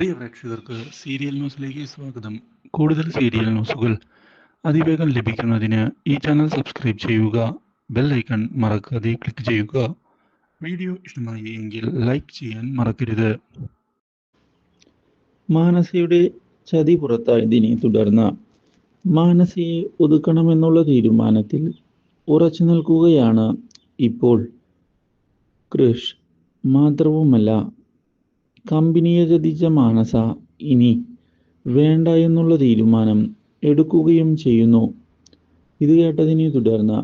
പ്രിയ പ്രേക്ഷകർക്ക് സീരിയൽ ന്യൂസിലേക്ക് സ്വാഗതം. കൂടുതൽ സീരിയൽ ന്യൂസുകൾ അതിവേഗം ലഭിക്കുന്നതിന് ഈ ചാനൽ സബ്സ്ക്രൈബ് ചെയ്യുക. ബെൽ ഐക്കൺ മറക്കാതെ ക്ലിക്ക് ചെയ്യുക. വീഡിയോ ഇഷ്ടമായി എങ്കിൽ ലൈക്ക് ചെയ്യാൻ മറക്കരുത്. മാനസയുടെ ചതി പുറത്തായതിനെ തുടർന്ന് മാനസയെ ഒതുക്കണമെന്നുള്ള തീരുമാനത്തിൽ ഉറച്ചു നിൽക്കുകയാണ് ഇപ്പോൾ കൃഷ്. മാത്രവുമല്ല, കമ്പനിയെ ചതിച്ച മാനസ ഇനി വേണ്ട എന്നുള്ള തീരുമാനം എടുക്കുകയും ചെയ്യുന്നു. ഇത് കേട്ടതിനെ തുടർന്ന്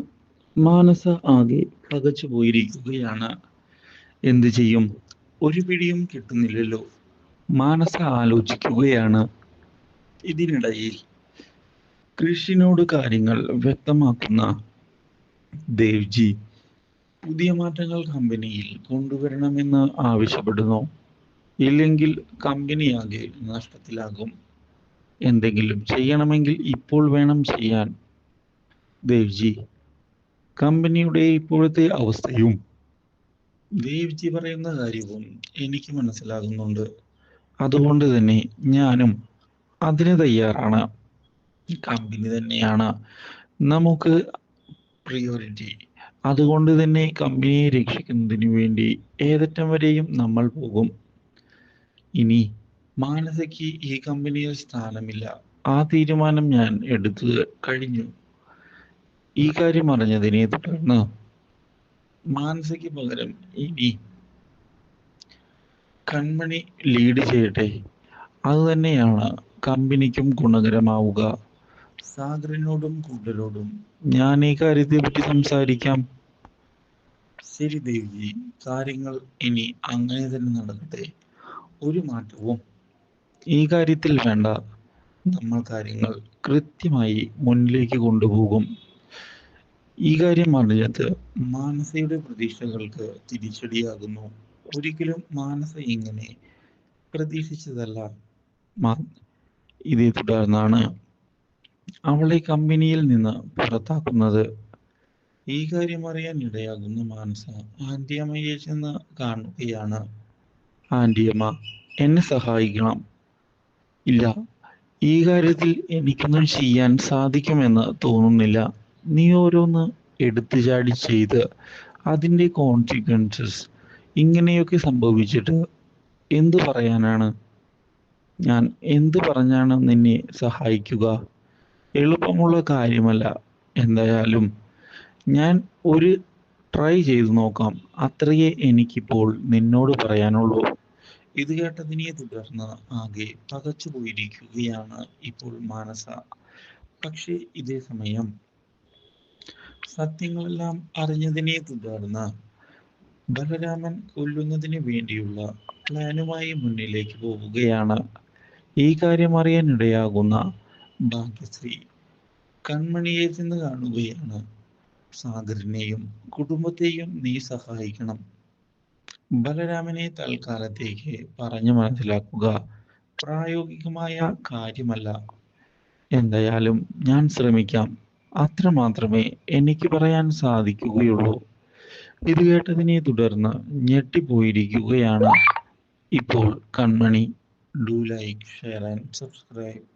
മാനസ ആകെ പകച്ചു പോയിരിക്കുകയാണ്. എന്ത് ചെയ്യും? ഒരു പിടിയും കിട്ടുന്നില്ലല്ലോ. മാനസ ആലോചിക്കുകയാണ്. ഇതിനിടയിൽ കൃഷിനോട് കാര്യങ്ങൾ വ്യക്തമാക്കുന്ന ദേവ്ജി പുതിയ മാറ്റങ്ങൾ കമ്പനിയിൽ കൊണ്ടുവരണമെന്ന് ആവശ്യപ്പെടുന്നു. ഇല്ലെങ്കിൽ കമ്പനിയാകെ നഷ്ടത്തിലാകും. എന്തെങ്കിലും ചെയ്യണമെങ്കിൽ ഇപ്പോൾ വേണം ചെയ്യാൻ. ദേവ്ജി കമ്പനിയുടെ ഇപ്പോഴത്തെ അവസ്ഥയും ദേവ്ജി പറയുന്ന കാര്യവും എനിക്ക് മനസ്സിലാകുന്നുണ്ട്. അതുകൊണ്ട് തന്നെ ഞാനും അതിന് തയ്യാറാണ്. കമ്പനി തന്നെയാണ് നമുക്ക് പ്രിയോറിറ്റി. അതുകൊണ്ട് തന്നെ കമ്പനിയെ രക്ഷിക്കുന്നതിന് വേണ്ടി ഏതറ്റം വരെയും നമ്മൾ പോകും. ഇനി മാനസയ്ക്ക് ഈ കമ്പനിയിൽ സ്ഥാനമില്ല. ആ തീരുമാനം ഞാൻ എടുത്തു കഴിഞ്ഞു. ഈ കാര്യം അറിഞ്ഞതിനെ തുടർന്ന് മാനസയ്ക്ക് പകരം ഇനി കൺമണി ലീഡ് ചെയ്യട്ടെ. അത് തന്നെയാണ് കമ്പനിക്കും ഗുണകരമാവുക. സാഗറിനോടും കൂട്ടരോടും ഞാൻ ഈ കാര്യത്തെ പറ്റി സംസാരിക്കാം. ശരി ദേവി, കാര്യങ്ങൾ ഇനി അങ്ങനെ തന്നെ നടക്കട്ടെ. ഒരു മാറ്റവും ഈ കാര്യത്തിൽ വേണ്ട. നമ്മൾ കാര്യങ്ങൾ കൃത്യമായി മുന്നിലേക്ക് കൊണ്ടുപോകും. ഈ കാര്യം അറിഞ്ഞത് മാനസയുടെ പ്രതീക്ഷകൾക്ക് തിരിച്ചടിയാകുന്നു. ഒരിക്കലും മാനസ ഇങ്ങനെ പ്രതീക്ഷിച്ചതല്ല. ഇതേ തുടർന്നാണ് അവളെ കമ്പനിയിൽ നിന്ന് പുറത്താക്കുന്നത്. ഈ കാര്യം അറിയാൻ ഇടയാകുന്ന മാനസ ആന്റിയമ്മയെ ചെന്ന് കാണുകയാണ്. ആന്റിയമ്മ, എന്നെ സഹായിക്കണം. ഇല്ല, ഈ കാര്യത്തിൽ എനിക്കൊന്നും ചെയ്യാൻ സാധിക്കുമെന്ന് തോന്നുന്നില്ല. നീ ഓരോന്ന് എടുത്തു ചാടി ചെയ്ത് അതിൻ്റെ കോൺസിക്വൻസസ് ഇങ്ങനെയൊക്കെ സംഭവിച്ചിട്ട് എന്തു പറയാനാണ്? ഞാൻ എന്തു പറഞ്ഞാണ് നിന്നെ സഹായിക്കുക? എളുപ്പമുള്ള കാര്യമല്ല. എന്തായാലും ഞാൻ ഒരു ട്രൈ ചെയ്തു നോക്കാം. അത്രയേ എനിക്കിപ്പോൾ നിന്നോട് പറയാനുള്ളൂ. ഇത് കേട്ടതിനെ തുടർന്ന് ആകെ പകച്ചു പോയിരിക്കുകയാണ് ഇപ്പോൾ മാനസ. പക്ഷേ ഇതേ സമയം സത്യങ്ങളെല്ലാം അറിഞ്ഞതിനെ തുടർന്ന് ബലരാമൻ കൊല്ലുന്നതിന് വേണ്ടിയുള്ള പ്ലാനുമായി മുന്നിലേക്ക് പോവുകയാണ്. ഈ കാര്യം അറിയാൻ ഇടയാകുന്ന ഭാഗ്യശ്രീ കൺമണിയെ ചെന്ന് കാണുകയാണ്. സാഗറിനെയും കുടുംബത്തെയും നീ സഹായിക്കണം. ബലരാമനെ തൽക്കാലത്തേക്ക് പറഞ്ഞു മനസ്സിലാക്കുക. പ്രായോഗികമായ കാര്യമല്ല. എന്തായാലും ഞാൻ ശ്രമിക്കാം. അത്ര മാത്രമേ എനിക്ക് പറയാൻ സാധിക്കുകയുള്ളൂ. ഇത് കേട്ടതിനെ തുടർന്ന് ഞെട്ടിപ്പോയിരിക്കുകയാണ് ഇപ്പോൾ കൺമണി. Do like, share and subscribe.